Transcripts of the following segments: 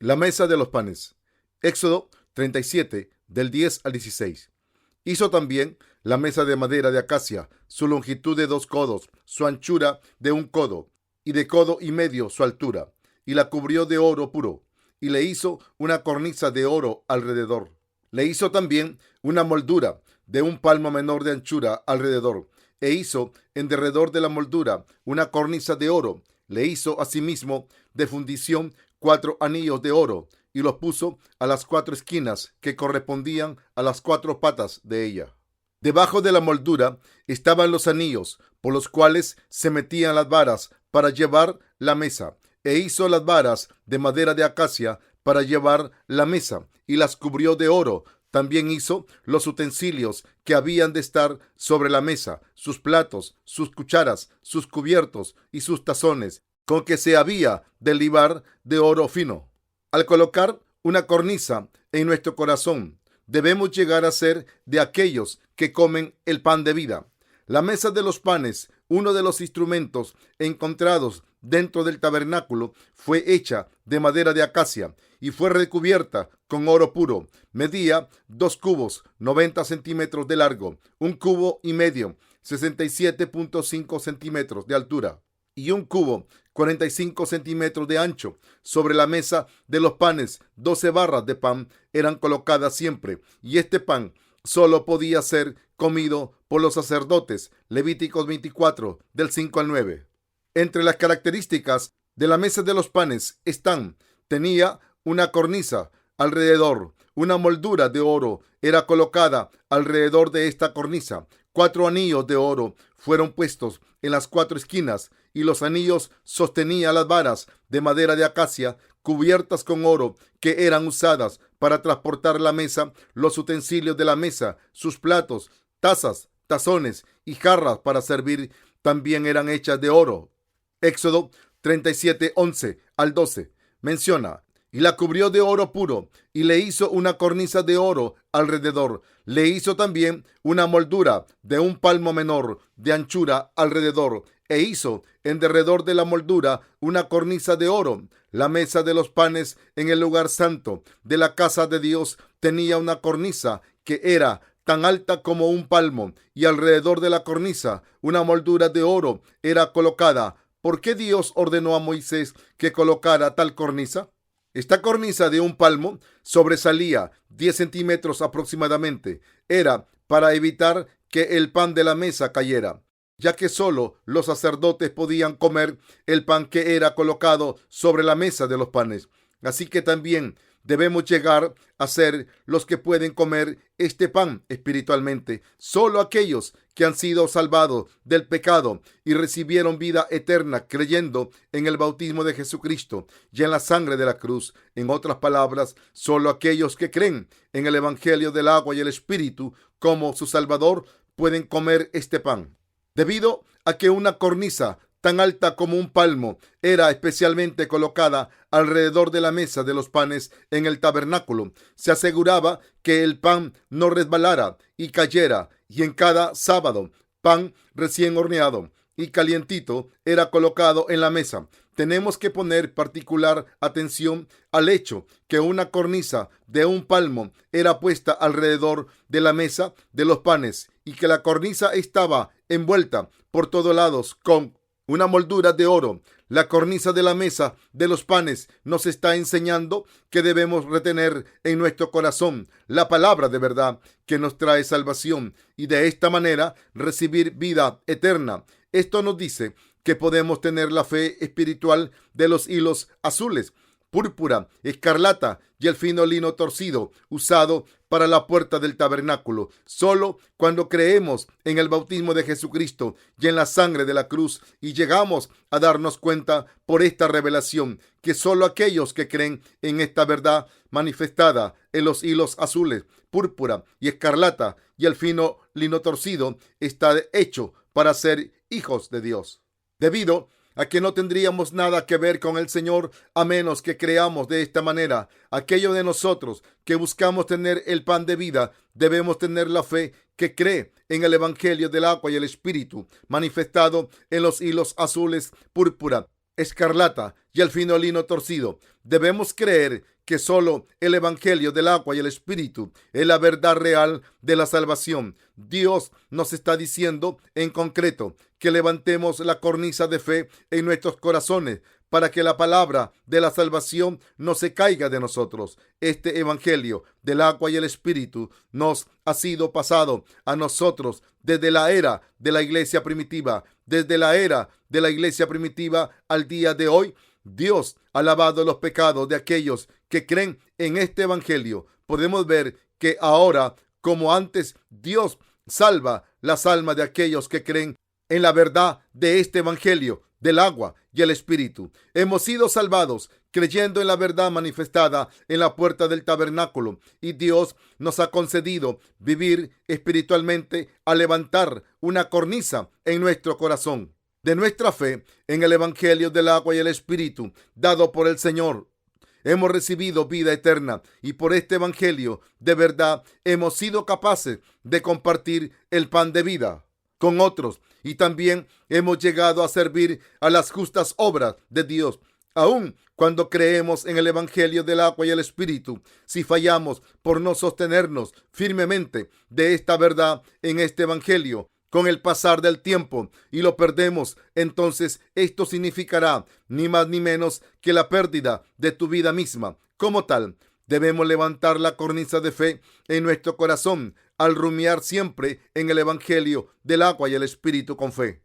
La mesa de los panes. Éxodo 37, del 10 al 16. Hizo también la mesa de madera de acacia, su longitud de 2 codos, su anchura de 1 codo, y de codo y medio su altura, y la cubrió de oro puro, y le hizo una cornisa de oro alrededor. Le hizo también una moldura de 1 palmo menor de anchura alrededor, e hizo en derredor de la moldura una cornisa de oro. Le hizo asimismo de fundición 4 anillos de oro, y los puso a las 4 esquinas que correspondían a las 4 patas de ella. Debajo de la moldura estaban los anillos por los cuales se metían las varas para llevar la mesa, e hizo las varas de madera de acacia para llevar la mesa, y las cubrió de oro. También hizo los utensilios que habían de estar sobre la mesa, sus platos, sus cucharas, sus cubiertos y sus tazones, con que se había de libar de oro fino. Al colocar una cornisa en nuestro corazón, debemos llegar a ser de aquellos que comen el pan de vida. La mesa de los panes, uno de los instrumentos encontrados dentro del tabernáculo, fue hecha de madera de acacia y fue recubierta con oro puro. Medía 2 cubos, 90 centímetros de largo, 1 cubo y medio, 67.5 centímetros de altura, y 1 cubo, 45 centímetros de ancho. Sobre la mesa de los panes, 12 barras de pan eran colocadas siempre, y este pan solo podía ser comido por los sacerdotes. Levíticos 24, del 5 al 9. Entre las características de la mesa de los panes tenía una cornisa alrededor, una moldura de oro era colocada alrededor de esta cornisa. 4 anillos de oro fueron puestos en las 4 esquinas, y los anillos sostenían las varas de madera de acacia cubiertas con oro que eran usadas para transportar la mesa, los utensilios de la mesa, sus platos, tazas, tazones y jarras para servir también eran hechas de oro. Éxodo 37, 11 al 12 menciona: y la cubrió de oro puro, y le hizo una cornisa de oro alrededor. Le hizo también una moldura de 1 palmo menor de anchura alrededor, e hizo en derredor de la moldura una cornisa de oro. La mesa de los panes en el lugar santo de la casa de Dios tenía una cornisa que era tan alta como 1 palmo, y alrededor de la cornisa una moldura de oro era colocada. ¿Por qué Dios ordenó a Moisés que colocara tal cornisa? Esta cornisa de 1 palmo sobresalía 10 centímetros aproximadamente. Era para evitar que el pan de la mesa cayera, ya que solo los sacerdotes podían comer el pan que era colocado sobre la mesa de los panes. Así que también debemos llegar a ser los que pueden comer este pan espiritualmente. Solo aquellos que han sido salvados del pecado y recibieron vida eterna creyendo en el bautismo de Jesucristo y en la sangre de la cruz. En otras palabras, solo aquellos que creen en el evangelio del agua y el espíritu como su Salvador pueden comer este pan. Debido a que una cornisa tan alta como 1 palmo era especialmente colocada alrededor de la mesa de los panes en el tabernáculo, se aseguraba que el pan no resbalara y cayera, y en cada sábado pan recién horneado y calientito era colocado en la mesa. Tenemos que poner particular atención al hecho que una cornisa de 1 palmo era puesta alrededor de la mesa de los panes, y que la cornisa estaba envuelta por todos lados con una moldura de oro. La cornisa de la mesa de los panes nos está enseñando que debemos retener en nuestro corazón la palabra de verdad que nos trae salvación, y de esta manera recibir vida eterna. Esto nos dice que podemos tener la fe espiritual de los hilos azules, púrpura, escarlata y el fino lino torcido usado para la puerta del tabernáculo. Solo cuando creemos en el bautismo de Jesucristo y en la sangre de la cruz, y llegamos a darnos cuenta por esta revelación que solo aquellos que creen en esta verdad manifestada en los hilos azules, púrpura y escarlata y el fino lino torcido está hecho para ser hijos de Dios. Debido a que no tendríamos nada que ver con el Señor a menos que creamos de esta manera. Aquellos de nosotros que buscamos tener el pan de vida, debemos tener la fe que cree en el evangelio del agua y el espíritu, manifestado en los hilos azules, púrpura, escarlata y el fino lino torcido. Debemos creer que solo el Evangelio del agua y el Espíritu es la verdad real de la salvación. Dios nos está diciendo en concreto que levantemos la cornisa de fe en nuestros corazones para que la palabra de la salvación no se caiga de nosotros. Este Evangelio del agua y el Espíritu nos ha sido pasado a nosotros desde la era de la iglesia primitiva. Desde la era de la iglesia primitiva al día de hoy, Dios ha lavado los pecados de aquellos que creen en este Evangelio. Podemos ver que ahora, como antes, Dios salva las almas de aquellos que creen en la verdad de este Evangelio del agua y el Espíritu. Hemos sido salvados creyendo en la verdad manifestada en la puerta del tabernáculo, y Dios nos ha concedido vivir espiritualmente al levantar una cornisa en nuestro corazón de nuestra fe en el Evangelio del agua y el Espíritu dado por el Señor. Hemos recibido vida eterna y por este Evangelio de verdad hemos sido capaces de compartir el pan de vida con otros, y también hemos llegado a servir a las justas obras de Dios. Aun cuando creemos en el Evangelio del agua y el Espíritu, si fallamos por no sostenernos firmemente de esta verdad en este Evangelio, con el pasar del tiempo y lo perdemos, entonces esto significará ni más ni menos que la pérdida de tu vida misma. Como tal, debemos levantar la cornisa de fe en nuestro corazón al rumiar siempre en el Evangelio del agua y el Espíritu con fe.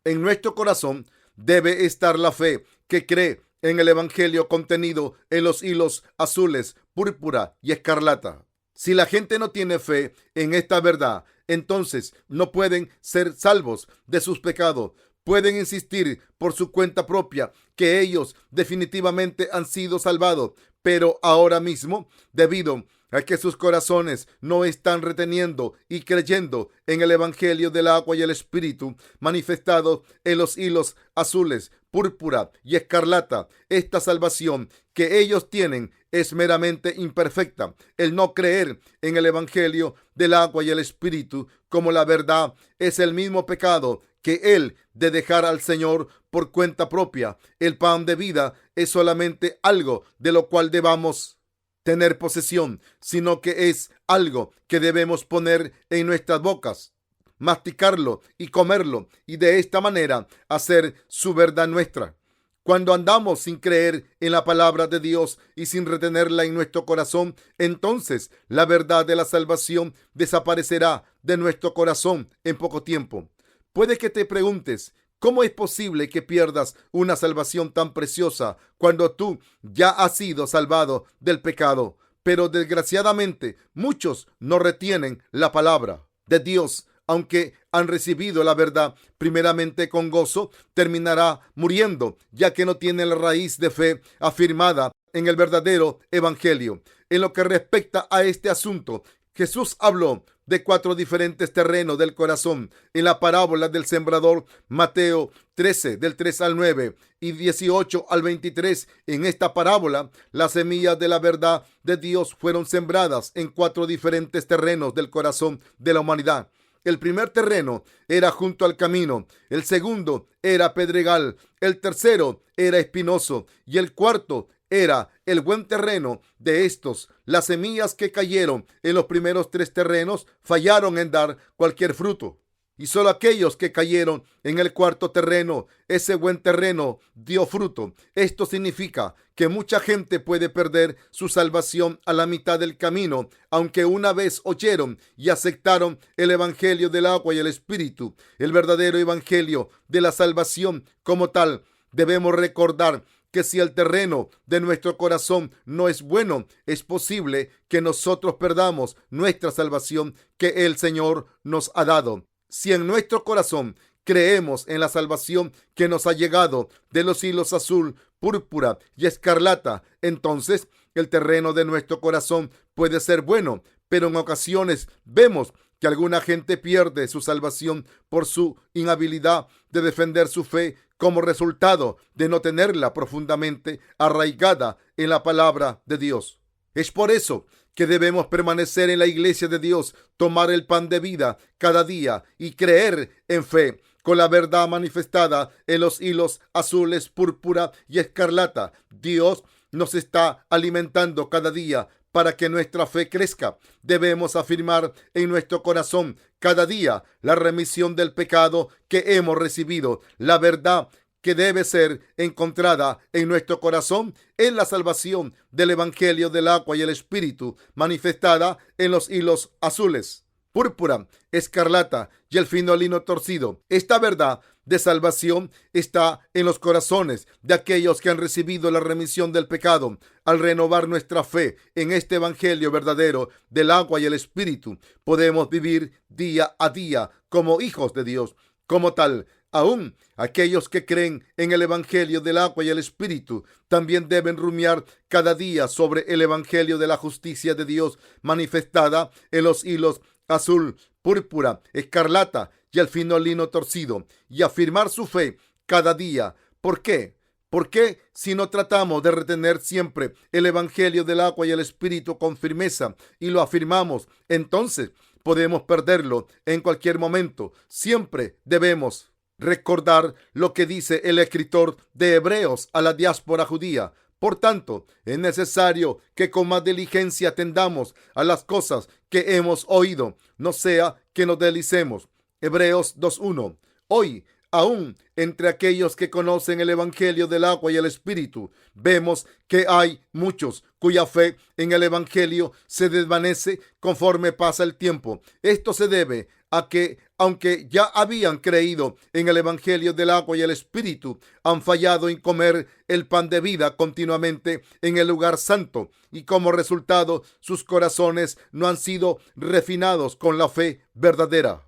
En nuestro corazón debe estar la fe que cree en el Evangelio contenido en los hilos azules, púrpura y escarlata. Si la gente no tiene fe en esta verdad, entonces no pueden ser salvos de sus pecados. Pueden insistir por su cuenta propia que ellos definitivamente han sido salvados, pero ahora mismo, debido a que sus corazones no están reteniendo y creyendo en el Evangelio del agua y el Espíritu manifestado en los hilos azules, púrpura y escarlata, esta salvación que ellos tienen es meramente imperfecta. El no creer en el Evangelio del agua y el Espíritu como la verdad es el mismo pecado que el de dejar al Señor por cuenta propia. El pan de vida es solamente algo de lo cual debamos tener posesión, sino que es algo que debemos poner en nuestras bocas, masticarlo y comerlo, y de esta manera hacer su verdad nuestra. Cuando andamos sin creer en la palabra de Dios y sin retenerla en nuestro corazón, entonces la verdad de la salvación desaparecerá de nuestro corazón en poco tiempo. Puede que te preguntes, ¿cómo es posible que pierdas una salvación tan preciosa cuando tú ya has sido salvado del pecado? Pero desgraciadamente muchos no retienen la palabra de Dios. Aunque han recibido la verdad primeramente con gozo, terminará muriendo, ya que no tienen la raíz de fe afirmada en el verdadero Evangelio. En lo que respecta a este asunto, Jesús habló de 4 diferentes terrenos del corazón en la parábola del sembrador, Mateo 13, del 3 al 9 y 18 al 23. En esta parábola, las semillas de la verdad de Dios fueron sembradas en 4 diferentes terrenos del corazón de la humanidad. El primer terreno era junto al camino, el segundo era pedregal, el tercero era espinoso y el cuarto era el buen terreno. De estos, las semillas que cayeron en los primeros 3 terrenos fallaron en dar cualquier fruto. Y solo aquellos que cayeron en el cuarto terreno, ese buen terreno, dio fruto. Esto significa que mucha gente puede perder su salvación a la mitad del camino, aunque una vez oyeron y aceptaron el Evangelio del agua y el Espíritu, el verdadero Evangelio de la salvación como tal. Debemos recordar que si el terreno de nuestro corazón no es bueno, es posible que nosotros perdamos nuestra salvación que el Señor nos ha dado. Si en nuestro corazón creemos en la salvación que nos ha llegado de los hilos azul, púrpura y escarlata, entonces el terreno de nuestro corazón puede ser bueno, pero en ocasiones vemos que alguna gente pierde su salvación por su inhabilidad de defender su fe como resultado de no tenerla profundamente arraigada en la palabra de Dios. Es por eso que debemos permanecer en la iglesia de Dios, tomar el pan de vida cada día y creer en fe con la verdad manifestada en los hilos azules, púrpura y escarlata. Dios nos está alimentando cada día para que nuestra fe crezca. Debemos afirmar en nuestro corazón cada día la remisión del pecado que hemos recibido. La verdad que debe ser encontrada en nuestro corazón es la salvación del Evangelio del agua y el Espíritu, manifestada en los hilos azules, púrpura, escarlata y el fino lino torcido. Esta verdad de salvación está en los corazones de aquellos que han recibido la remisión del pecado. Al renovar nuestra fe en este evangelio verdadero del agua y el Espíritu, podemos vivir día a día como hijos de Dios. Como tal, aún aquellos que creen en el evangelio del agua y el Espíritu también deben rumiar cada día sobre el evangelio de la justicia de Dios, manifestada en los hilos azul, púrpura, escarlata y el fino lino torcido, y afirmar su fe cada día. ¿Por qué? Porque si no tratamos de retener siempre el evangelio del agua y el Espíritu con firmeza y lo afirmamos, entonces podemos perderlo en cualquier momento. Siempre debemos recordar lo que dice el escritor de Hebreos a la diáspora judía. Por tanto, es necesario que con más diligencia atendamos a las cosas que hemos oído, no sea que nos deslicemos. Hebreos 2:1. Hoy, aún entre aquellos que conocen el evangelio del agua y el Espíritu, vemos que hay muchos cuya fe en el evangelio se desvanece conforme pasa el tiempo. Esto se debe a que, aunque ya habían creído en el evangelio del agua y el Espíritu, han fallado en comer el pan de vida continuamente en el lugar santo, y como resultado sus corazones no han sido refinados con la fe verdadera.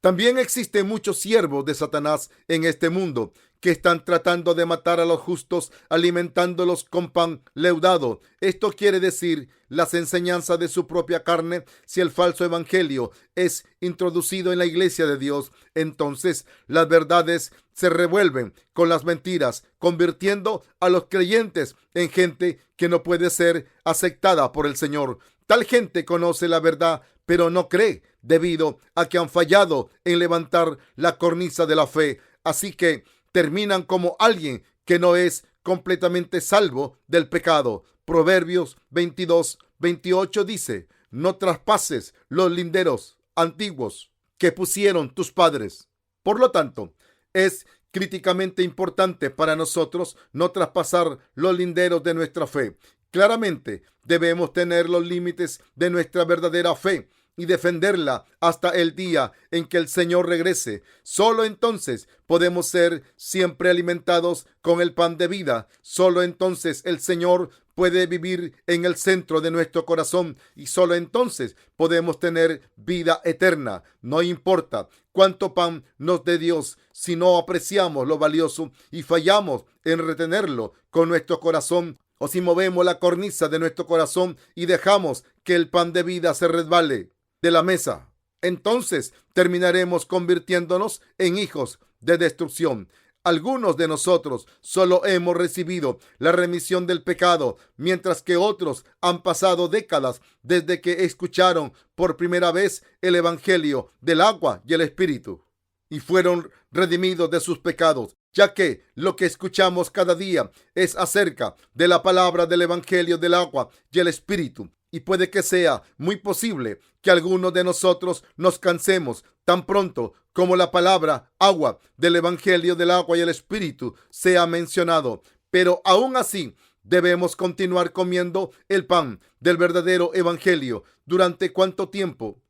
También existen muchos siervos de Satanás en este mundo que están tratando de matar a los justos, alimentándolos con pan leudado. Esto quiere decir las enseñanzas de su propia carne. Si el falso evangelio es introducido en la iglesia de Dios, entonces las verdades se revuelven con las mentiras, convirtiendo a los creyentes en gente que no puede ser aceptada por el Señor. Tal gente conoce la verdad, pero no cree, debido a que han fallado en levantar la cornisa de la fe. Así que terminan como alguien que no es completamente salvo del pecado. Proverbios 22:28 dice: no traspases los linderos antiguos que pusieron tus padres. Por lo tanto, es críticamente importante para nosotros no traspasar los linderos de nuestra fe. Claramente debemos tener los límites de nuestra verdadera fe y defenderla hasta el día en que el Señor regrese. Solo entonces podemos ser siempre alimentados con el pan de vida. Solo entonces el Señor puede vivir en el centro de nuestro corazón y solo entonces podemos tener vida eterna. No importa cuánto pan nos dé Dios, si no apreciamos lo valioso y fallamos en retenerlo con nuestro corazón, o si movemos la cornisa de nuestro corazón y dejamos que el pan de vida se resbale de la mesa, entonces terminaremos convirtiéndonos en hijos de destrucción. Algunos de nosotros solo hemos recibido la remisión del pecado, mientras que otros han pasado décadas desde que escucharon por primera vez el evangelio del agua y el Espíritu y fueron redimidos de sus pecados, ya que lo que escuchamos cada día es acerca de la palabra del evangelio del agua y el Espíritu. Y puede que sea muy posible que algunos de nosotros nos cansemos tan pronto como la palabra agua del evangelio del agua y el Espíritu sea mencionado. Pero aún así debemos continuar comiendo el pan del verdadero evangelio. ¿Durante cuánto tiempo?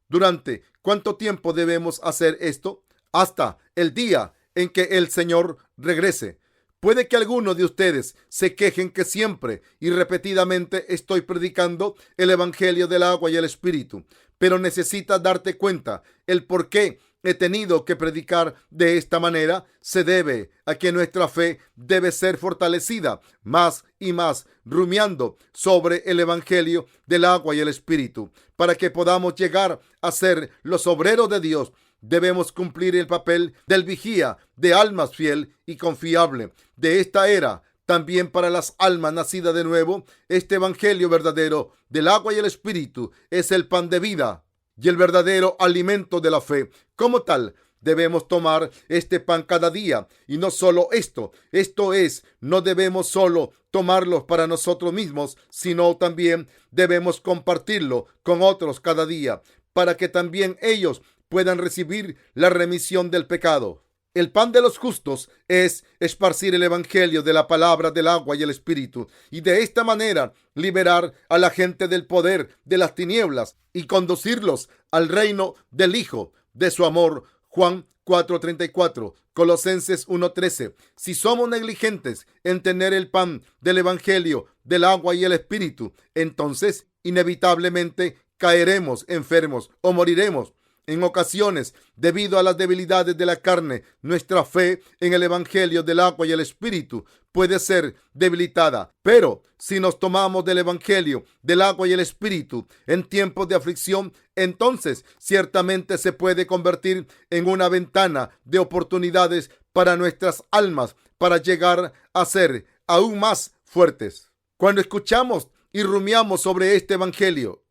¿Durante cuánto tiempo debemos hacer esto? Hasta el día en que el Señor regrese. Puede que algunos de ustedes se quejen que siempre y repetidamente estoy predicando el evangelio del agua y el Espíritu, pero necesitas darte cuenta el por qué he tenido que predicar de esta manera. Se debe a que nuestra fe debe ser fortalecida más y más, rumiando sobre el evangelio del agua y el Espíritu, para que podamos llegar a ser los obreros de Dios. Debemos cumplir el papel del vigía de almas fiel y confiable de esta era. También para las almas nacidas de nuevo, este evangelio verdadero del agua y el Espíritu es el pan de vida y el verdadero alimento de la fe. Como tal, debemos tomar este pan cada día. Y no solo esto es, no debemos solo tomarlo para nosotros mismos, sino también debemos compartirlo con otros cada día, para que también ellos puedan recibir la remisión del pecado. El pan de los justos es esparcir el evangelio de la palabra, del agua y el espíritu, y de esta manera liberar a la gente del poder de las tinieblas y conducirlos al reino del Hijo de su amor. Juan 4:34, Colosenses 1:13. Si somos negligentes en tener el pan del evangelio, del agua y el espíritu, entonces inevitablemente caeremos enfermos o moriremos. En ocasiones, debido a las debilidades de la carne, nuestra fe en el evangelio del agua y el espíritu puede ser debilitada. Pero si nos tomamos del evangelio del agua y el espíritu en tiempos de aflicción, entonces ciertamente se puede convertir en una ventana de oportunidades para nuestras almas, para llegar a ser aún más fuertes. Cuando escuchamos y rumiamos sobre este evangelio,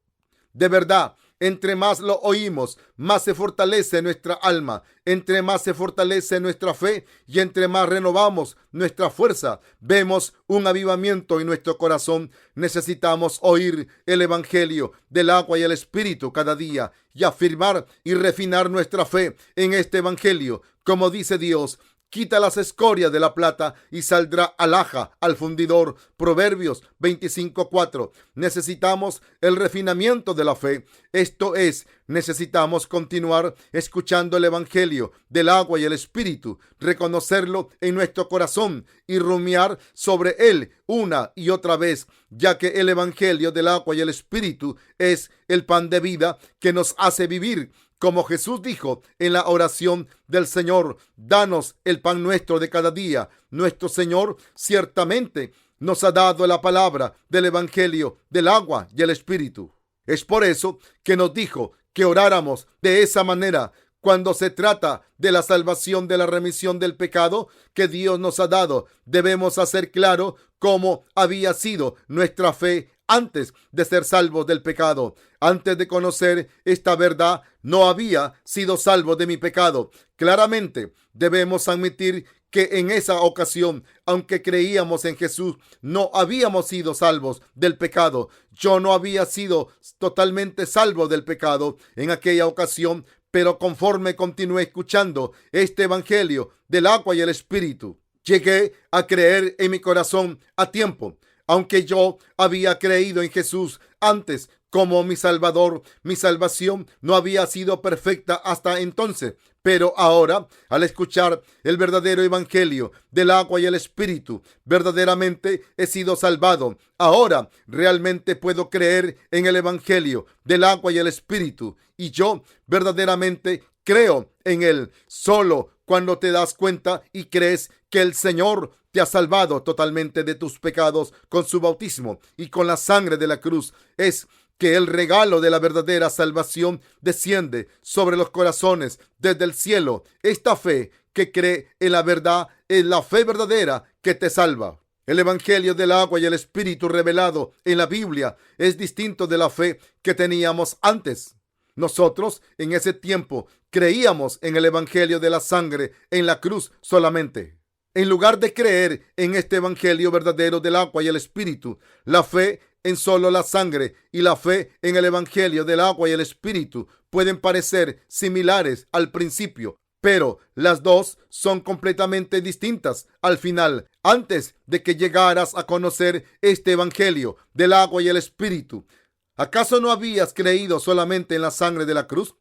de verdad, entre más lo oímos, más se fortalece nuestra alma, entre más se fortalece nuestra fe y entre más renovamos nuestra fuerza, vemos un avivamiento en nuestro corazón. Necesitamos oír el evangelio del agua y el espíritu cada día y afirmar y refinar nuestra fe en este evangelio. Como dice Dios, quita las escorias de la plata y saldrá alhaja al fundidor. Proverbios 25:4. Necesitamos el refinamiento de la fe. Esto es, necesitamos continuar escuchando el evangelio del agua y el espíritu, reconocerlo en nuestro corazón y rumiar sobre él una y otra vez, ya que el evangelio del agua y el espíritu es el pan de vida que nos hace vivir. Como Jesús dijo en la oración del Señor, danos el pan nuestro de cada día. Nuestro Señor ciertamente nos ha dado la palabra del evangelio del agua y el espíritu. Es por eso que nos dijo que oráramos de esa manera. Cuando se trata de la salvación, de la remisión del pecado que Dios nos ha dado, debemos hacer claro cómo había sido nuestra fe antes de ser salvos del pecado. Antes de conocer esta verdad, no había sido salvo de mi pecado. Claramente debemos admitir que en esa ocasión, aunque creíamos en Jesús, no habíamos sido salvos del pecado. Yo no había sido totalmente salvo del pecado en aquella ocasión, pero conforme continué escuchando este evangelio del agua y el espíritu, llegué a creer en mi corazón a tiempo. Aunque yo había creído en Jesús antes como mi Salvador, mi salvación no había sido perfecta hasta entonces. Pero ahora, al escuchar el verdadero evangelio del agua y el espíritu, verdaderamente he sido salvado. Ahora realmente puedo creer en el evangelio del agua y el espíritu, y yo verdaderamente creo en él. Solo cuando te das cuenta y crees que el Señor te ha salvado totalmente de tus pecados con su bautismo y con la sangre de la cruz, es que el regalo de la verdadera salvación desciende sobre los corazones desde el cielo. Esta fe que cree en la verdad es la fe verdadera que te salva. El evangelio del agua y el espíritu revelado en la Biblia es distinto de la fe que teníamos antes. Nosotros en ese tiempo creíamos en el evangelio de la sangre en la cruz solamente. En lugar de creer en este evangelio verdadero del agua y el espíritu, la fe en solo la sangre y la fe en el evangelio del agua y el espíritu pueden parecer similares al principio, pero las dos son completamente distintas al final. Antes de que llegaras a conocer este evangelio del agua y el espíritu, ¿acaso no habías creído solamente en la sangre de la cruz?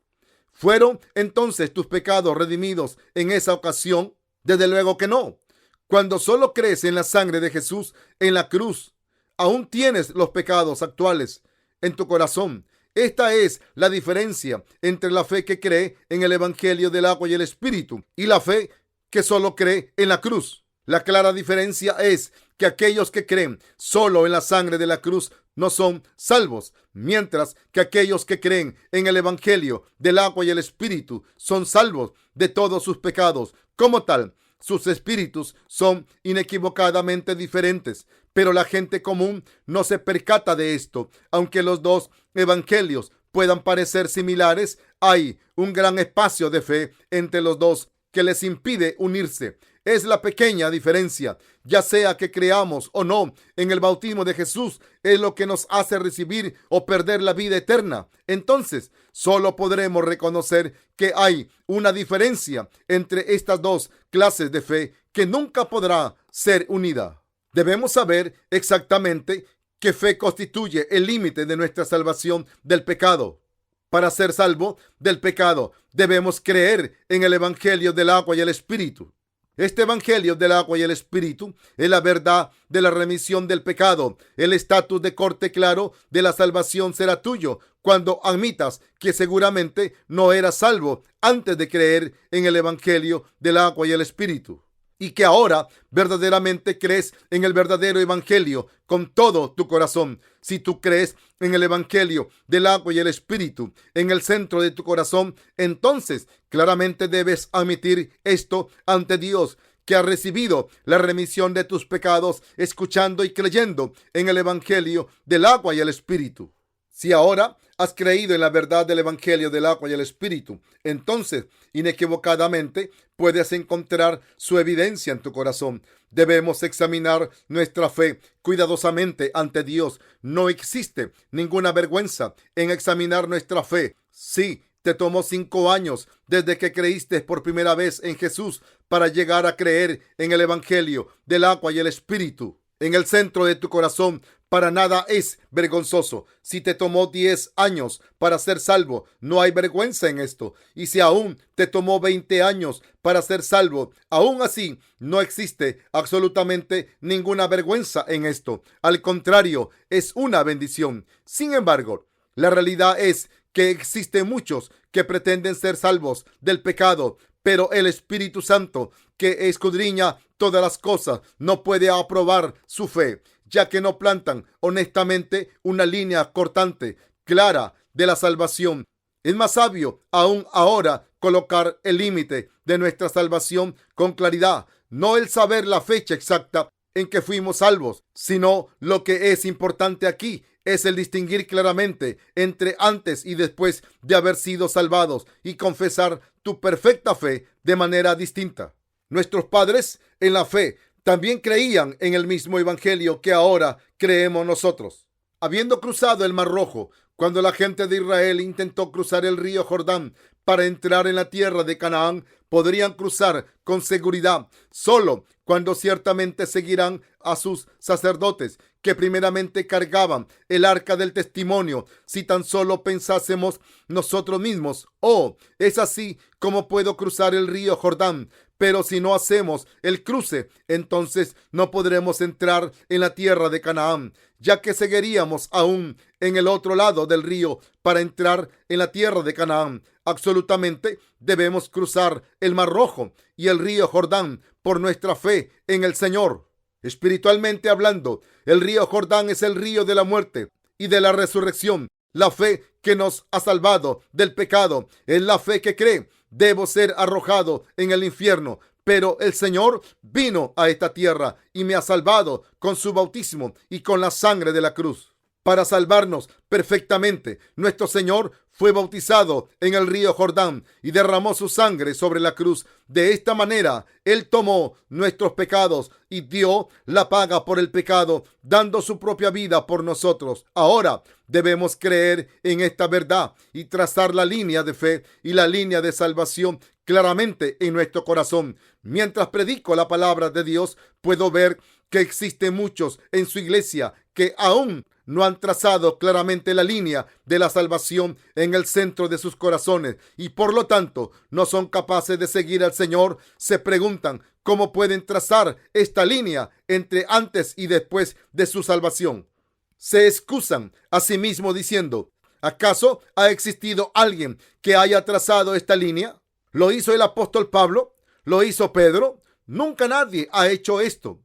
¿Fueron entonces tus pecados redimidos en esa ocasión? Desde luego que no. Cuando solo crees en la sangre de Jesús en la cruz, aún tienes los pecados actuales en tu corazón. Esta es la diferencia entre la fe que cree en el evangelio del agua y el espíritu y la fe que solo cree en la cruz. La clara diferencia es que aquellos que creen solo en la sangre de la cruz no son salvos, mientras que aquellos que creen en el evangelio del agua y el espíritu son salvos de todos sus pecados. Como tal, sus espíritus son inequívocamente diferentes, pero la gente común no se percata de esto. Aunque los dos evangelios puedan parecer similares, hay un gran espacio de fe entre los dos que les impide unirse. Es la pequeña diferencia, ya sea que creamos o no en el bautismo de Jesús, es lo que nos hace recibir o perder la vida eterna. Entonces, solo podremos reconocer que hay una diferencia entre estas dos clases de fe que nunca podrá ser unida. Debemos saber exactamente qué fe constituye el límite de nuestra salvación del pecado. Para ser salvo del pecado, debemos creer en el Evangelio del agua y el Espíritu. Este Evangelio del agua y el Espíritu es la verdad de la remisión del pecado. El estatus de corte claro de la salvación será tuyo cuando admitas que seguramente no eras salvo antes de creer en el Evangelio del agua y el Espíritu, y que ahora verdaderamente crees en el verdadero evangelio con todo tu corazón. Si tú crees en el evangelio del agua y el Espíritu en el centro de tu corazón, entonces claramente debes admitir esto ante Dios, que has recibido la remisión de tus pecados escuchando y creyendo en el evangelio del agua y el Espíritu. Si ahora has creído en la verdad del Evangelio del agua y el Espíritu, entonces inequivocadamente puedes encontrar su evidencia en tu corazón. Debemos examinar nuestra fe cuidadosamente ante Dios. No existe ninguna vergüenza en examinar nuestra fe. Sí, te tomó 5 años desde que creíste por primera vez en Jesús para llegar a creer en el Evangelio del agua y el Espíritu en el centro de tu corazón. Para nada es vergonzoso. Si te tomó 10 años para ser salvo, no hay vergüenza en esto. Y si aún te tomó 20 años para ser salvo, aún así no existe absolutamente ninguna vergüenza en esto. Al contrario, es una bendición. Sin embargo, la realidad es que existen muchos que pretenden ser salvos del pecado, pero el Espíritu Santo, que escudriña todas las cosas, no puede aprobar su fe, ya que no plantan honestamente una línea cortante, clara de la salvación. Es más sabio aún ahora colocar el límite de nuestra salvación con claridad, no el saber la fecha exacta en que fuimos salvos, sino lo que es importante aquí es el distinguir claramente entre antes y después de haber sido salvados y confesar tu perfecta fe de manera distinta. Nuestros padres en la fe también creían en el mismo evangelio que ahora creemos nosotros. Habiendo cruzado el Mar Rojo, cuando la gente de Israel intentó cruzar el río Jordán para entrar en la tierra de Canaán, podrían cruzar con seguridad solo cuando ciertamente seguirán a sus sacerdotes, que primeramente cargaban el arca del testimonio. Si tan solo pensásemos nosotros mismos, oh, es así como puedo cruzar el río Jordán. Pero si no hacemos el cruce, entonces no podremos entrar en la tierra de Canaán, ya que seguiríamos aún en el otro lado del río para entrar en la tierra de Canaán. Absolutamente debemos cruzar el Mar Rojo y el río Jordán por nuestra fe en el Señor. Espiritualmente hablando, el río Jordán es el río de la muerte y de la resurrección. La fe que nos ha salvado del pecado es la fe que cree. Debo ser arrojado en el infierno, pero el Señor vino a esta tierra y me ha salvado con su bautismo y con la sangre de la cruz. Para salvarnos perfectamente, nuestro Señor fue bautizado en el río Jordán y derramó su sangre sobre la cruz. De esta manera, Él tomó nuestros pecados y dio la paga por el pecado, dando su propia vida por nosotros. Ahora debemos creer en esta verdad y trazar la línea de fe y la línea de salvación claramente en nuestro corazón. Mientras predico la palabra de Dios, puedo ver que existen muchos en su iglesia que aún no han trazado claramente la línea de la salvación en el centro de sus corazones y por lo tanto no son capaces de seguir al Señor. Se preguntan cómo pueden trazar esta línea entre antes y después de su salvación. Se excusan a sí mismos diciendo: ¿acaso ha existido alguien que haya trazado esta línea? ¿Lo hizo el apóstol Pablo? ¿Lo hizo Pedro? Nunca nadie ha hecho esto.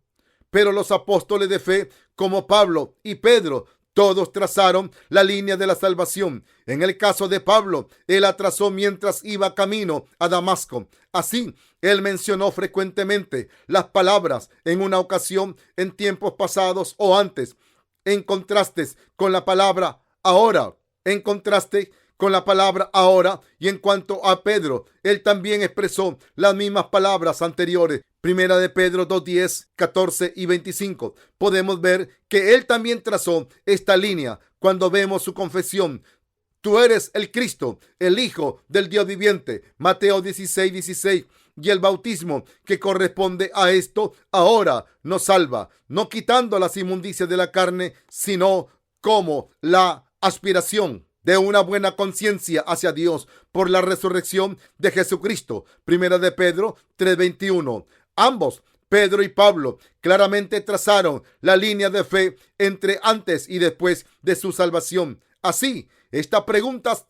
Pero los apóstoles de fe como Pablo y Pedro, todos trazaron la línea de la salvación. En el caso de Pablo, él la trazó mientras iba camino a Damasco. Así, él mencionó frecuentemente las palabras en una ocasión en tiempos pasados o antes, en contraste con la palabra ahora. En contraste con la palabra ahora, y en cuanto a Pedro, él también expresó las mismas palabras anteriores. Primera de Pedro 2:10, 14 y 25. Podemos ver que él también trazó esta línea cuando vemos su confesión. Tú eres el Cristo, el Hijo del Dios viviente. Mateo 16, 16. Y el bautismo que corresponde a esto ahora nos salva, no quitando las inmundicias de la carne, sino como la aspiración de una buena conciencia hacia Dios por la resurrección de Jesucristo. Primera de Pedro 3:21. Ambos, Pedro y Pablo, claramente trazaron la línea de fe entre antes y después de su salvación. Así, esta pregunta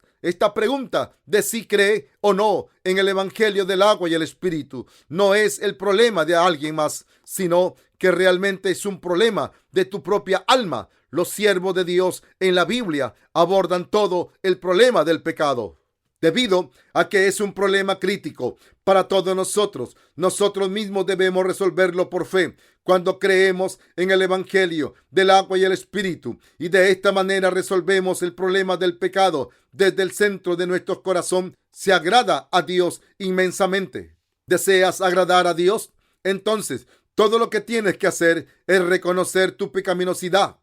de si cree o no en el Evangelio del agua y el Espíritu no es el problema de alguien más, sino que realmente es un problema de tu propia alma. Los siervos de Dios en la Biblia abordan todo el problema del pecado. Debido a que es un problema crítico para todos nosotros, nosotros mismos debemos resolverlo por fe cuando creemos en el Evangelio del agua y el Espíritu, y de esta manera resolvemos el problema del pecado desde el centro de nuestro corazón. Se agrada a Dios inmensamente. ¿Deseas agradar a Dios? Entonces, todo lo que tienes que hacer es reconocer tu pecaminosidad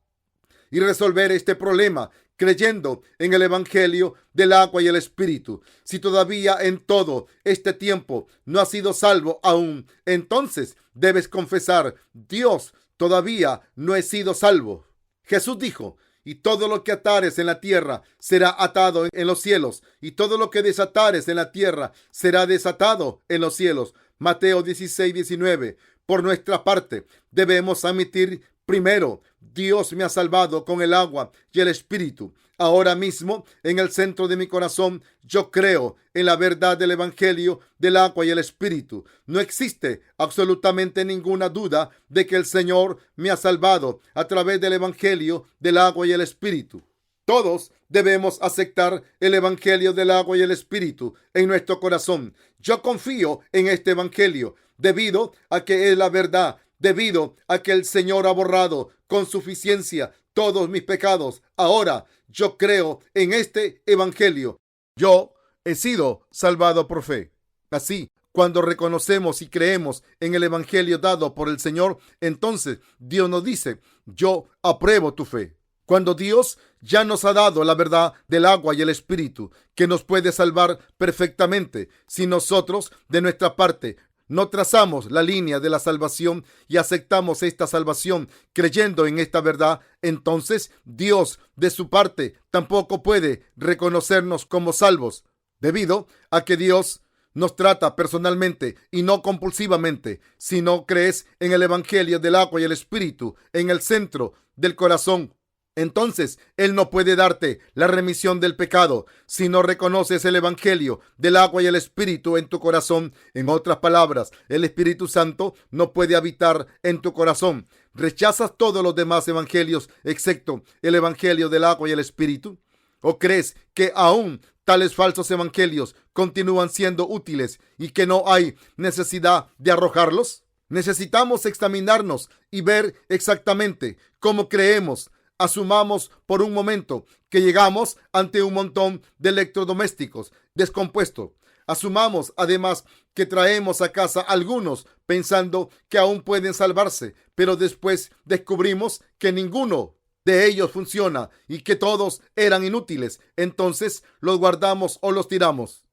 y resolver este problema creyendo en el Evangelio del agua y el Espíritu. Si todavía en todo este tiempo no has sido salvo aún, entonces debes confesar: Dios, todavía no he sido salvo. Jesús dijo: y todo lo que atares en la tierra será atado en los cielos, y todo lo que desatares en la tierra será desatado en los cielos. Mateo 16, 19. Por nuestra parte, debemos admitir primero: Dios me ha salvado con el agua y el Espíritu. Ahora mismo, en el centro de mi corazón, yo creo en la verdad del Evangelio del agua y el Espíritu. No existe absolutamente ninguna duda de que el Señor me ha salvado a través del Evangelio del agua y el Espíritu. Todos debemos aceptar el Evangelio del agua y el Espíritu en nuestro corazón. Yo confío en este Evangelio debido a que es la verdad, debido a que el Señor ha borrado con suficiencia todos mis pecados. Ahora yo creo en este Evangelio. Yo he sido salvado por fe. Así, cuando reconocemos y creemos en el Evangelio dado por el Señor, entonces Dios nos dice: yo apruebo tu fe. Cuando Dios ya nos ha dado la verdad del agua y el Espíritu, que nos puede salvar perfectamente, si nosotros, de nuestra parte, no trazamos la línea de la salvación y aceptamos esta salvación creyendo en esta verdad, entonces Dios, de su parte, tampoco puede reconocernos como salvos, debido a que Dios nos trata personalmente y no compulsivamente. Si no crees en el Evangelio del agua y el Espíritu en el centro del corazón, entonces Él no puede darte la remisión del pecado. Si no reconoces el Evangelio del agua y el Espíritu en tu corazón, en otras palabras, el Espíritu Santo no puede habitar en tu corazón. ¿Rechazas todos los demás evangelios excepto el Evangelio del agua y el Espíritu? ¿O crees que aún tales falsos evangelios continúan siendo útiles y que no hay necesidad de arrojarlos? Necesitamos examinarnos y ver exactamente cómo creemos. Asumamos por un momento que llegamos ante un montón de electrodomésticos descompuestos. Asumamos además que traemos a casa algunos pensando que aún pueden salvarse, pero después descubrimos que ninguno de ellos funciona y que todos eran inútiles. Entonces los guardamos o los tiramos.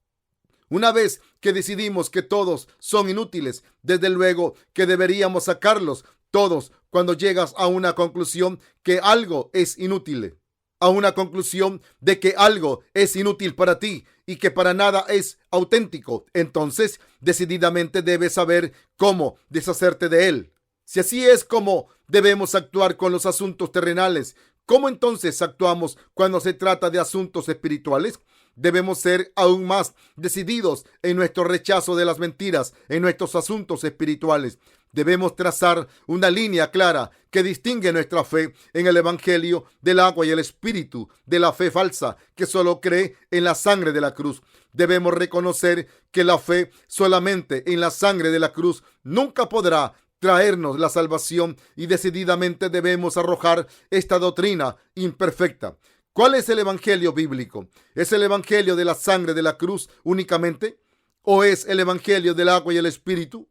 Una vez que decidimos que todos son inútiles, desde luego que deberíamos sacarlos todos cuando llegas a una conclusión que algo es inútil, a una conclusión de que algo es inútil para ti y que para nada es auténtico, entonces decididamente debes saber cómo deshacerte de él. Si así es como debemos actuar con los asuntos terrenales, ¿cómo entonces actuamos cuando se trata de asuntos espirituales? Debemos ser aún más decididos en nuestro rechazo de las mentiras en nuestros asuntos espirituales. Debemos trazar una línea clara que distingue nuestra fe en el Evangelio del agua y el Espíritu de la fe falsa que solo cree en la sangre de la cruz. Debemos reconocer que la fe solamente en la sangre de la cruz nunca podrá traernos la salvación y decididamente debemos arrojar esta doctrina imperfecta. ¿Cuál es el evangelio bíblico? ¿Es el evangelio de la sangre de la cruz únicamente? ¿O es el evangelio del agua y el espíritu?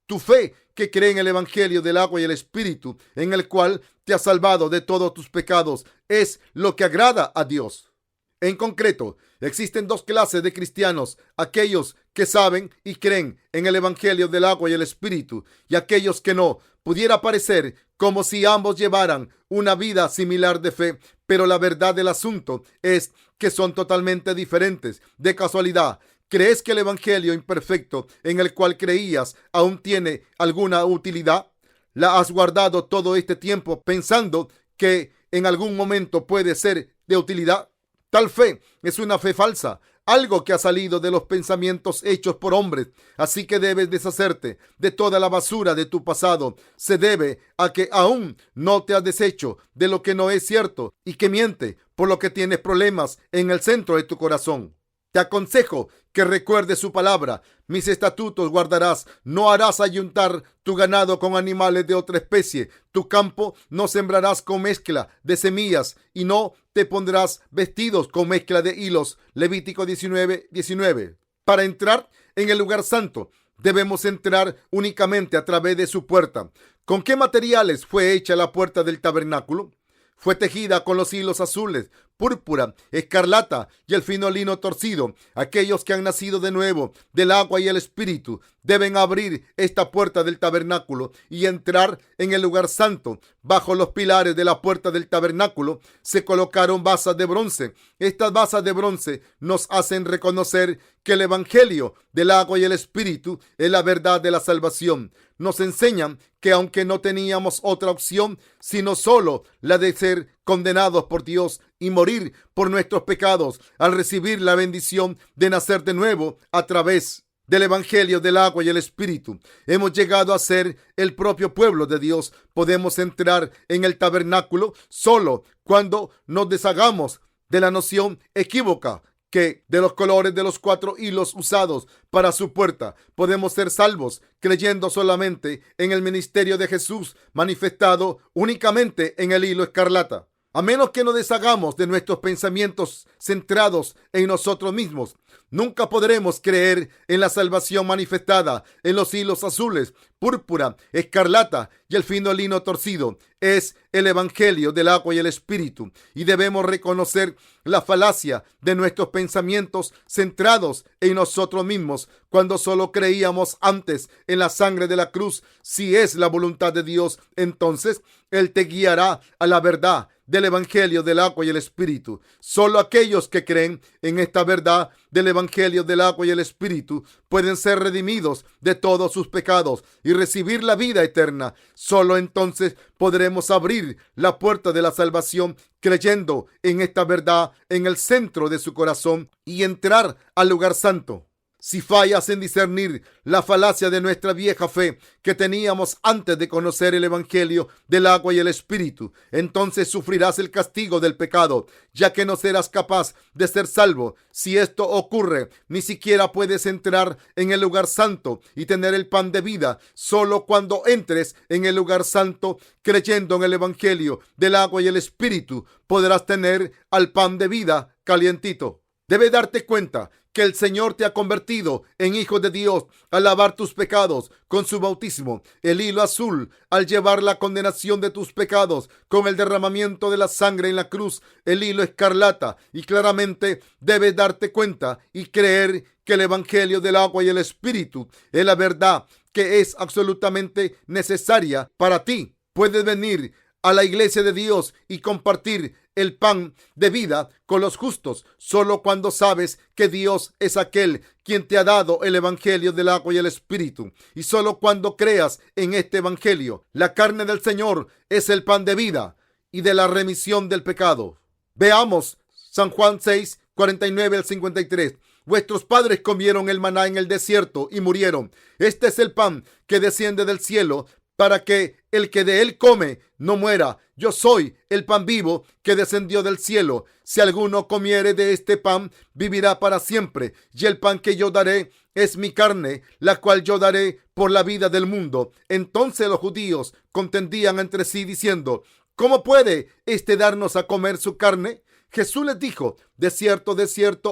Tu fe, que cree en el evangelio del agua y el espíritu, en el cual te ha salvado de todos tus pecados, es lo que agrada a Dios. En concreto, existen dos clases de cristianos: aquellos que saben y creen en el evangelio del agua y el espíritu, y aquellos que no. Pudiera parecer como si ambos llevaran una vida similar de fe, pero la verdad del asunto es que son totalmente diferentes. De casualidad, ¿crees que el evangelio imperfecto en el cual creías aún tiene alguna utilidad? ¿La has guardado todo este tiempo pensando que en algún momento puede ser de utilidad? Tal fe es una fe falsa, algo que ha salido de los pensamientos hechos por hombres. Así que debes deshacerte de toda la basura de tu pasado. Se debe a que aún no te has deshecho de lo que no es cierto y que miente, por lo que tienes problemas en el centro de tu corazón. Te aconsejo que recuerdes su palabra. Mis estatutos guardarás. No harás ayuntar tu ganado con animales de otra especie. Tu campo no sembrarás con mezcla de semillas y no te pondrás vestidos con mezcla de hilos. Levítico 19:19. Para entrar en el lugar santo, debemos entrar únicamente a través de su puerta. ¿Con qué materiales fue hecha la puerta del tabernáculo? Fue tejida con los hilos azules, púrpura, escarlata y el fino lino torcido. Aquellos que han nacido de nuevo del agua y el espíritu deben abrir esta puerta del tabernáculo y entrar en el lugar santo. Bajo los pilares de la puerta del tabernáculo se colocaron basas de bronce. Estas basas de bronce nos hacen reconocer que el evangelio del agua y el espíritu es la verdad de la salvación. Nos enseñan que aunque no teníamos otra opción, sino solo la de ser condenados por Dios y morir por nuestros pecados, al recibir la bendición de nacer de nuevo a través del evangelio del agua y el espíritu, hemos llegado a ser el propio pueblo de Dios. Podemos entrar en el tabernáculo solo cuando nos deshagamos de la noción equívoca que de los colores de los 4 hilos usados para su puerta. Podemos ser salvos creyendo solamente en el ministerio de Jesús manifestado únicamente en el hilo escarlata. A menos que nos deshagamos de nuestros pensamientos centrados en nosotros mismos, nunca podremos creer en la salvación manifestada en los hilos azules, púrpura, escarlata y el fino lino torcido. Es el evangelio del agua y el espíritu, y debemos reconocer la falacia de nuestros pensamientos centrados en nosotros mismos cuando solo creíamos antes en la sangre de la cruz. Si es la voluntad de Dios, entonces Él te guiará a la verdad del evangelio del agua y el espíritu. Solo aquellos que creen en esta verdad del evangelio del agua y el espíritu pueden ser redimidos de todos sus pecados y recibir la vida eterna. Solo entonces podremos abrir la puerta de la salvación creyendo en esta verdad en el centro de su corazón y entrar al lugar santo. Si fallas en discernir la falacia de nuestra vieja fe que teníamos antes de conocer el evangelio del agua y el espíritu, entonces sufrirás el castigo del pecado, ya que no serás capaz de ser salvo. Si esto ocurre, ni siquiera puedes entrar en el lugar santo y tener el pan de vida. Solo cuando entres en el lugar santo creyendo en el evangelio del agua y el espíritu podrás tener al pan de vida calientito. Debes darte cuenta que el Señor te ha convertido en hijo de Dios al lavar tus pecados con su bautismo. El hilo azul al llevar la condenación de tus pecados con el derramamiento de la sangre en la cruz. El hilo escarlata. Y claramente debes darte cuenta y creer que el evangelio del agua y el espíritu es la verdad que es absolutamente necesaria para ti. Puedes venir a la iglesia de Dios y compartir el pan de vida con los justos solo cuando sabes que Dios es aquel quien te ha dado el evangelio del agua y el espíritu, y solo cuando creas en este evangelio. La carne del Señor es el pan de vida y de la remisión del pecado. Veamos San Juan 6, 49 al 53. Vuestros padres comieron el maná en el desierto y murieron. Este es el pan que desciende del cielo para que el que de él come no muera. Yo soy el pan vivo que descendió del cielo. Si alguno comiere de este pan, vivirá para siempre. Y el pan que yo daré es mi carne, la cual yo daré por la vida del mundo. Entonces los judíos contendían entre sí diciendo: ¿cómo puede éste darnos a comer su carne? Jesús les dijo: de cierto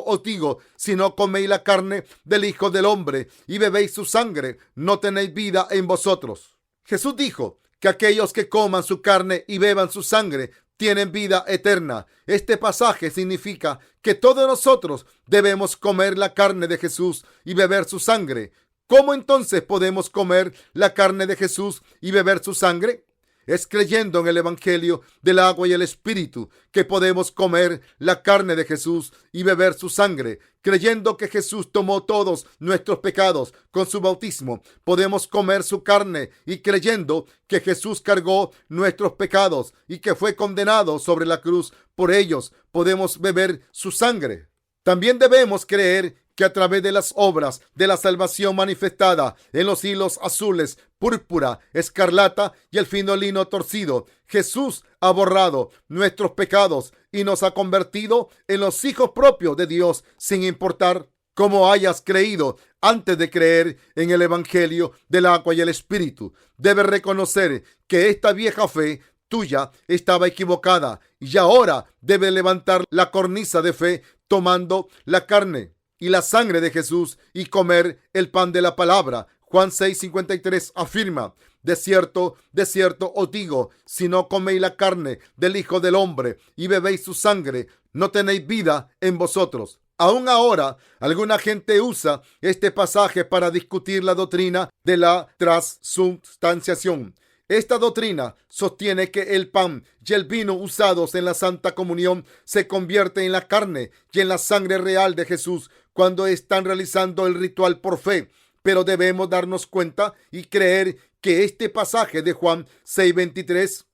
os digo, si no coméis la carne del Hijo del Hombre y bebéis su sangre, no tenéis vida en vosotros. Jesús dijo que aquellos que coman su carne y beban su sangre tienen vida eterna. Este pasaje significa que todos nosotros debemos comer la carne de Jesús y beber su sangre. ¿Cómo entonces podemos comer la carne de Jesús y beber su sangre? Es creyendo en el Evangelio del agua y el Espíritu que podemos comer la carne de Jesús y beber su sangre. Creyendo que Jesús tomó todos nuestros pecados con su bautismo, podemos comer su carne, y creyendo que Jesús cargó nuestros pecados y que fue condenado sobre la cruz por ellos, podemos beber su sangre. También debemos creer que a través de las obras de la salvación manifestada en los hilos azules, púrpura, escarlata y el fino lino torcido, Jesús ha borrado nuestros pecados y nos ha convertido en los hijos propios de Dios, sin importar cómo hayas creído antes de creer en el Evangelio del agua y el Espíritu. Debes reconocer que esta vieja fe tuya estaba equivocada y ahora debes levantar la cornisa de fe tomando la carne y la sangre de Jesús y comer el pan de la palabra. Juan 6:53 afirma: de cierto os digo, si no coméis la carne del Hijo del Hombre y bebéis su sangre, no tenéis vida en vosotros. Aún ahora, alguna gente usa este pasaje para discutir la doctrina de la transubstanciación. Esta doctrina sostiene que el pan y el vino usados en la Santa Comunión se convierten en la carne y en la sangre real de Jesús cuando están realizando el ritual por fe. Pero debemos darnos cuenta y creer que este pasaje de Juan 6:23,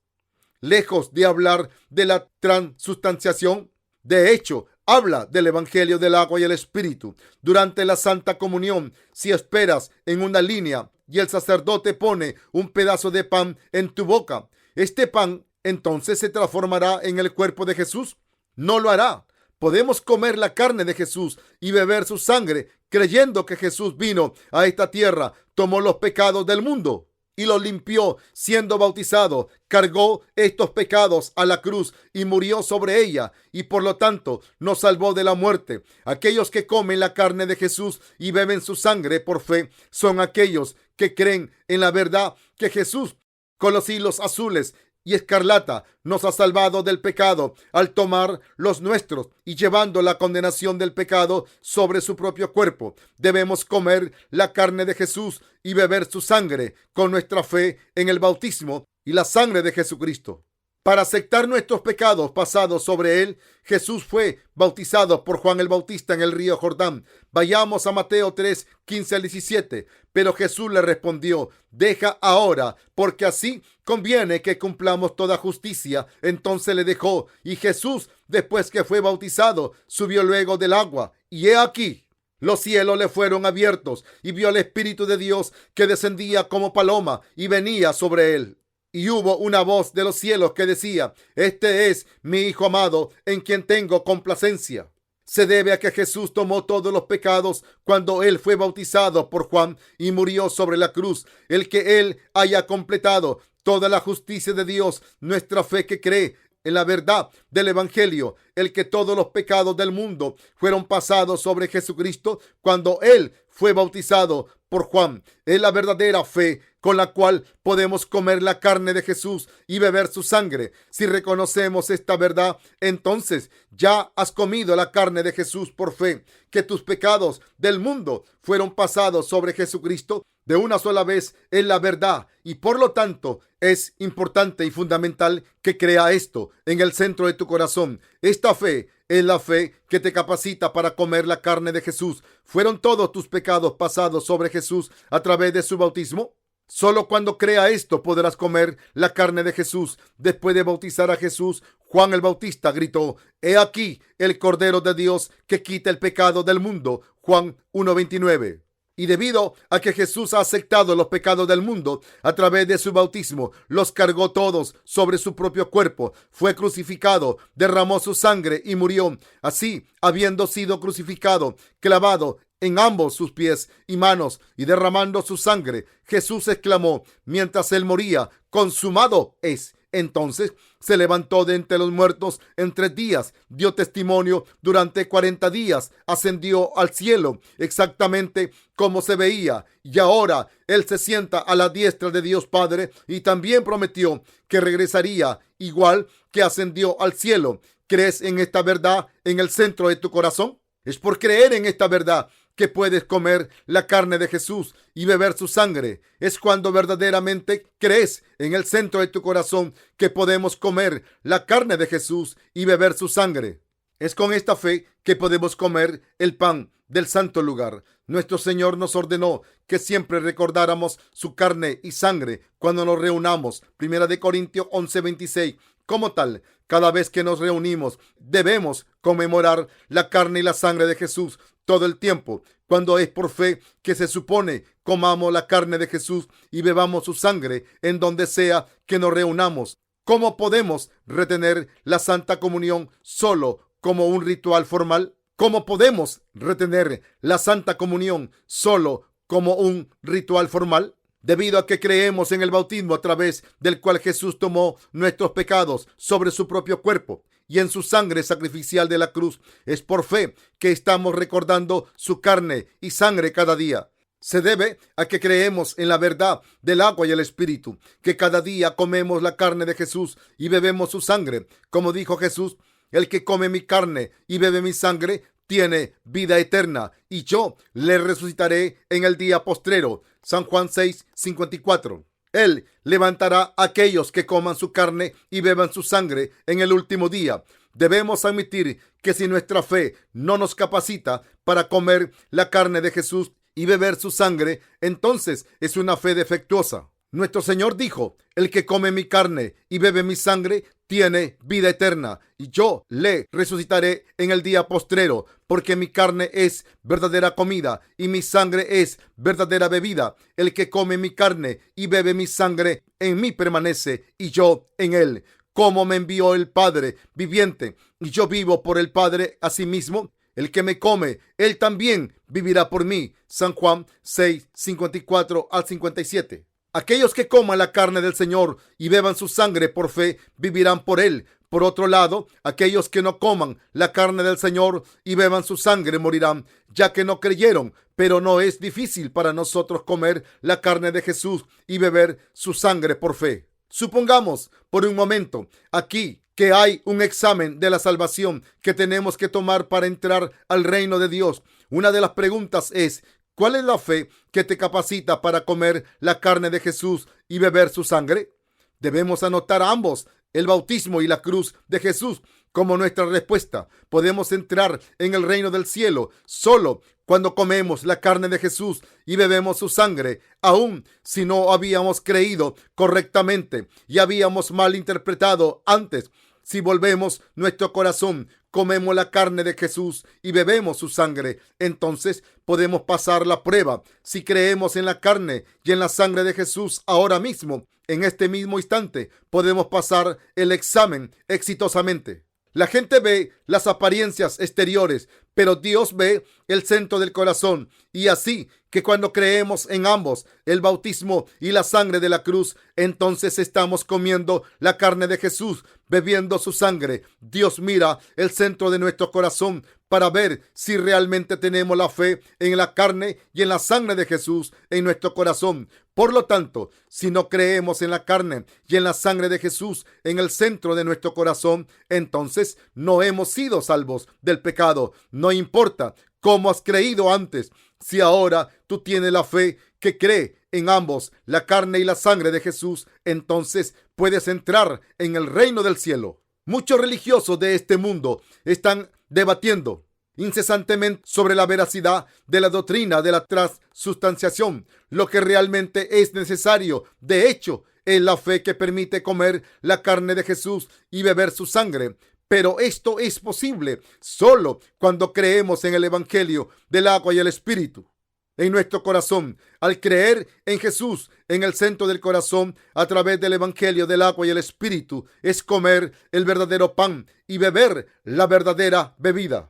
lejos de hablar de la transubstanciación, de hecho, habla del Evangelio del agua y el Espíritu. Durante la Santa Comunión, si esperas en una línea y el sacerdote pone un pedazo de pan en tu boca, ¿este pan entonces se transformará en el cuerpo de Jesús? No lo hará. Podemos comer la carne de Jesús y beber su sangre creyendo que Jesús vino a esta tierra, tomó los pecados del mundo y los limpió siendo bautizado, cargó estos pecados a la cruz y murió sobre ella, y por lo tanto nos salvó de la muerte. Aquellos que comen la carne de Jesús y beben su sangre por fe son aquellos que creen en la verdad que Jesús, con los hilos azules y escarlata, nos ha salvado del pecado al tomar los nuestros y llevando la condenación del pecado sobre su propio cuerpo. Debemos comer la carne de Jesús y beber su sangre con nuestra fe en el bautismo y la sangre de Jesucristo. Para aceptar nuestros pecados pasados sobre él, Jesús fue bautizado por Juan el Bautista en el río Jordán. Vayamos a Mateo 3:15-17. Pero Jesús le respondió: deja ahora, porque así conviene que cumplamos toda justicia. Entonces le dejó, y Jesús, después que fue bautizado, subió luego del agua. Y he aquí, los cielos le fueron abiertos, y vio al Espíritu de Dios que descendía como paloma y venía sobre él. Y hubo una voz de los cielos que decía: este es mi Hijo amado, en quien tengo complacencia. Se debe a que Jesús tomó todos los pecados cuando él fue bautizado por Juan y murió sobre la cruz. El que él haya completado toda la justicia de Dios, nuestra fe que cree en la verdad del Evangelio, el que todos los pecados del mundo fueron pasados sobre Jesucristo cuando él fue bautizado por Juan, es la verdadera fe con la cual podemos comer la carne de Jesús y beber su sangre. Si reconocemos esta verdad, entonces ya has comido la carne de Jesús por fe, que tus pecados del mundo fueron pasados sobre Jesucristo de una sola vez. Es la verdad, y por lo tanto es importante y fundamental que crea esto en el centro de tu corazón. Esta fe es la fe que te capacita para comer la carne de Jesús. ¿Fueron todos tus pecados pasados sobre Jesús a través de su bautismo? Solo cuando crea esto podrás comer la carne de Jesús. Después de bautizar a Jesús, Juan el Bautista gritó: he aquí el Cordero de Dios que quita el pecado del mundo. Juan 1:29. Y debido a que Jesús ha aceptado los pecados del mundo a través de su bautismo, los cargó todos sobre su propio cuerpo, fue crucificado, derramó su sangre y murió. Así, habiendo sido crucificado, clavado en ambos sus pies y manos y derramando su sangre, Jesús exclamó mientras él moría: consumado es. Entonces se levantó de entre los muertos en 3 días, dio testimonio durante 40 días, ascendió al cielo, exactamente como se veía, y ahora Él se sienta a la diestra de Dios Padre, y también prometió que regresaría igual que ascendió al cielo. ¿Crees en esta verdad en el centro de tu corazón? Es por creer en esta verdad que puedes comer la carne de Jesús y beber su sangre. Es cuando verdaderamente crees en el centro de tu corazón que podemos comer la carne de Jesús y beber su sangre. Es con esta fe que podemos comer el pan del santo lugar. Nuestro Señor nos ordenó que siempre recordáramos su carne y sangre cuando nos reunamos. 1 Corintios 11:26. Como tal, cada vez que nos reunimos, debemos conmemorar la carne y la sangre de Jesús todo el tiempo. Cuando es por fe que se supone comamos la carne de Jesús y bebamos su sangre en donde sea que nos reunamos. ¿Cómo podemos retener la Santa Comunión solo como un ritual formal? ¿Cómo podemos retener la Santa Comunión solo como un ritual formal? Debido a que creemos en el bautismo a través del cual Jesús tomó nuestros pecados sobre su propio cuerpo y en su sangre sacrificial de la cruz, es por fe que estamos recordando su carne y sangre cada día. Se debe a que creemos en la verdad del agua y el espíritu, que cada día comemos la carne de Jesús y bebemos su sangre. Como dijo Jesús, el que come mi carne y bebe mi sangre tiene vida eterna, y yo le resucitaré en el día postrero. San Juan 6:54. Él levantará a aquellos que coman su carne y beban su sangre en el último día. Debemos admitir que si nuestra fe no nos capacita para comer la carne de Jesús y beber su sangre, entonces es una fe defectuosa. Nuestro Señor dijo, el que come mi carne y bebe mi sangre tiene vida eterna, y yo le resucitaré en el día postrero, porque mi carne es verdadera comida y mi sangre es verdadera bebida. El que come mi carne y bebe mi sangre en mí permanece y yo en él. Como me envió el Padre viviente y yo vivo por el Padre, asimismo el que me come, él también vivirá por mí. San Juan 6:54-57. Aquellos que coman la carne del Señor y beban su sangre por fe, vivirán por él. Por otro lado, aquellos que no coman la carne del Señor y beban su sangre morirán, ya que no creyeron. Pero no es difícil para nosotros comer la carne de Jesús y beber su sangre por fe. Supongamos por un momento aquí que hay un examen de la salvación que tenemos que tomar para entrar al reino de Dios. Una de las preguntas es: ¿cuál es la fe que te capacita para comer la carne de Jesús y beber su sangre? Debemos anotar ambos, el bautismo y la cruz de Jesús, como nuestra respuesta. Podemos entrar en el reino del cielo solo cuando comemos la carne de Jesús y bebemos su sangre, aun si no habíamos creído correctamente y habíamos malinterpretado antes. Si volvemos nuestro corazón, comemos la carne de Jesús y bebemos su sangre, entonces podemos pasar la prueba. Si creemos en la carne y en la sangre de Jesús ahora mismo, en este mismo instante, podemos pasar el examen exitosamente. La gente ve las apariencias exteriores, pero Dios ve el centro del corazón. Y así que cuando creemos en ambos, el bautismo y la sangre de la cruz, entonces estamos comiendo la carne de Jesús, bebiendo su sangre. Dios mira el centro de nuestro corazón para ver si realmente tenemos la fe en la carne y en la sangre de Jesús en nuestro corazón. Por lo tanto, si no creemos en la carne y en la sangre de Jesús en el centro de nuestro corazón, entonces no hemos sido salvos del pecado. No importa cómo has creído antes. Si ahora tú tienes la fe que cree en ambos, la carne y la sangre de Jesús, entonces puedes entrar en el reino del cielo. Muchos religiosos de este mundo están debatiendo incesantemente sobre la veracidad de la doctrina de la transustanciación. Lo que realmente es necesario, de hecho, es la fe que permite comer la carne de Jesús y beber su sangre. Pero esto es posible solo cuando creemos en el Evangelio del agua y el Espíritu en nuestro corazón. Al creer en Jesús en el centro del corazón a través del Evangelio del agua y el Espíritu, es comer el verdadero pan y beber la verdadera bebida.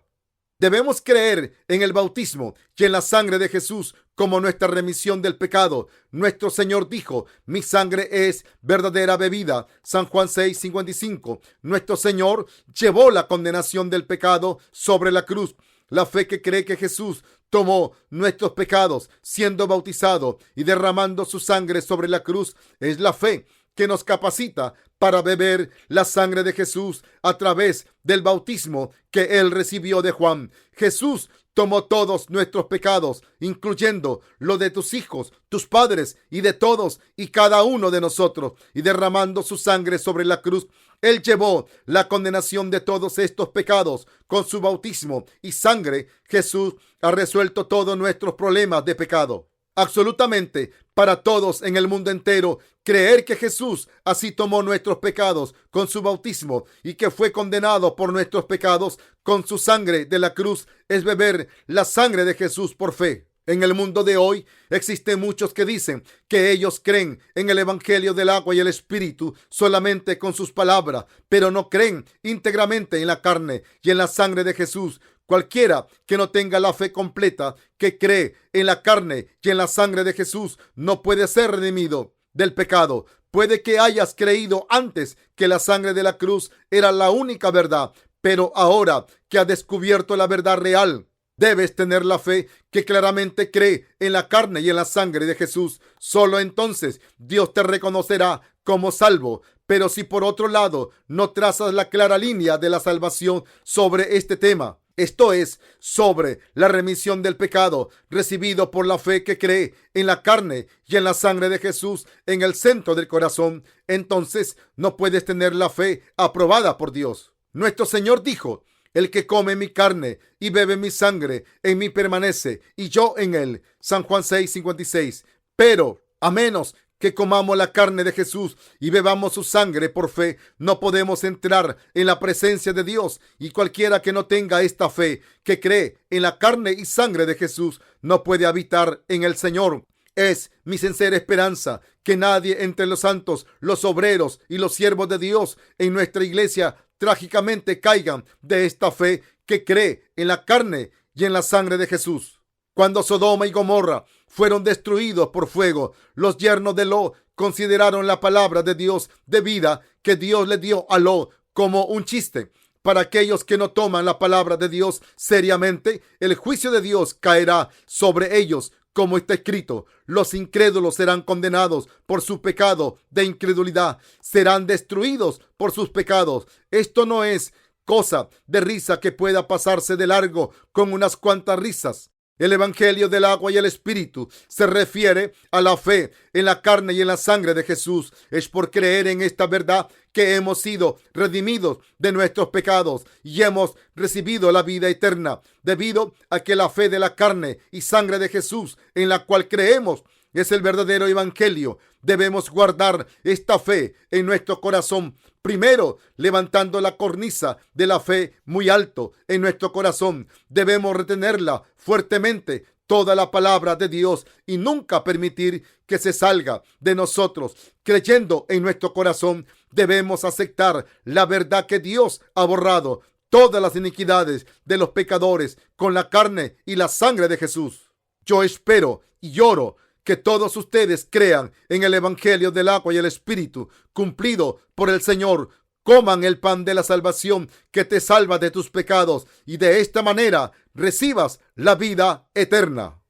Debemos creer en el bautismo y en la sangre de Jesús como nuestra remisión del pecado. Nuestro Señor dijo: mi sangre es verdadera bebida. San Juan 6:55. Nuestro Señor llevó la condenación del pecado sobre la cruz. La fe que cree que Jesús tomó nuestros pecados siendo bautizado y derramando su sangre sobre la cruz es la fe que nos capacita para beber la sangre de Jesús a través del bautismo que él recibió de Juan. Jesús tomó todos nuestros pecados, incluyendo los de tus hijos, tus padres y de todos y cada uno de nosotros, y derramando su sangre sobre la cruz, él llevó la condenación de todos estos pecados. Con su bautismo y sangre, Jesús ha resuelto todos nuestros problemas de pecado. Absolutamente para todos en el mundo entero, creer que Jesús así tomó nuestros pecados con su bautismo y que fue condenado por nuestros pecados con su sangre de la cruz es beber la sangre de Jesús por fe. En el mundo de hoy existen muchos que dicen que ellos creen en el evangelio del agua y el espíritu solamente con sus palabras, pero no creen íntegramente en la carne y en la sangre de Jesús. Cualquiera que no tenga la fe completa, que cree en la carne y en la sangre de Jesús, no puede ser redimido del pecado. Puede que hayas creído antes que la sangre de la cruz era la única verdad, pero ahora que has descubierto la verdad real, debes tener la fe que claramente cree en la carne y en la sangre de Jesús. Solo entonces Dios te reconocerá como salvo. Pero si por otro lado no trazas la clara línea de la salvación sobre este tema, esto es, sobre la remisión del pecado recibido por la fe que cree en la carne y en la sangre de Jesús en el centro del corazón, entonces no puedes tener la fe aprobada por Dios. Nuestro Señor dijo: el que come mi carne y bebe mi sangre, en mí permanece y yo en él. San Juan 6:56. Pero a menos que comamos la carne de Jesús y bebamos su sangre por fe, no podemos entrar en la presencia de Dios. Y cualquiera que no tenga esta fe, que cree en la carne y sangre de Jesús, no puede habitar en el Señor. Es mi sincera esperanza que nadie entre los santos, los obreros y los siervos de Dios en nuestra iglesia trágicamente caigan de esta fe que cree en la carne y en la sangre de Jesús. Cuando Sodoma y Gomorra fueron destruidos por fuego, los yernos de Lot consideraron la palabra de Dios de vida que Dios le dio a Lot como un chiste. Para aquellos que no toman la palabra de Dios seriamente, el juicio de Dios caerá sobre ellos, como está escrito: los incrédulos serán condenados por su pecado de incredulidad, serán destruidos por sus pecados. Esto no es cosa de risa que pueda pasarse de largo con unas cuantas risas. El evangelio del agua y el espíritu se refiere a la fe en la carne y en la sangre de Jesús. Es por creer en esta verdad que hemos sido redimidos de nuestros pecados y hemos recibido la vida eterna, debido a que la fe de la carne y sangre de Jesús en la cual creemos es el verdadero evangelio. Debemos guardar esta fe en nuestro corazón, primero levantando la cornisa de la fe muy alto en nuestro corazón. Debemos retenerla fuertemente, toda la palabra de Dios, y nunca permitir que se salga de nosotros. Creyendo en nuestro corazón, debemos aceptar la verdad que Dios ha borrado todas las iniquidades de los pecadores con la carne y la sangre de Jesús. Yo espero y oro que todos ustedes crean en el evangelio del agua y el espíritu cumplido por el Señor. Coman el pan de la salvación que te salva de tus pecados y de esta manera recibas la vida eterna.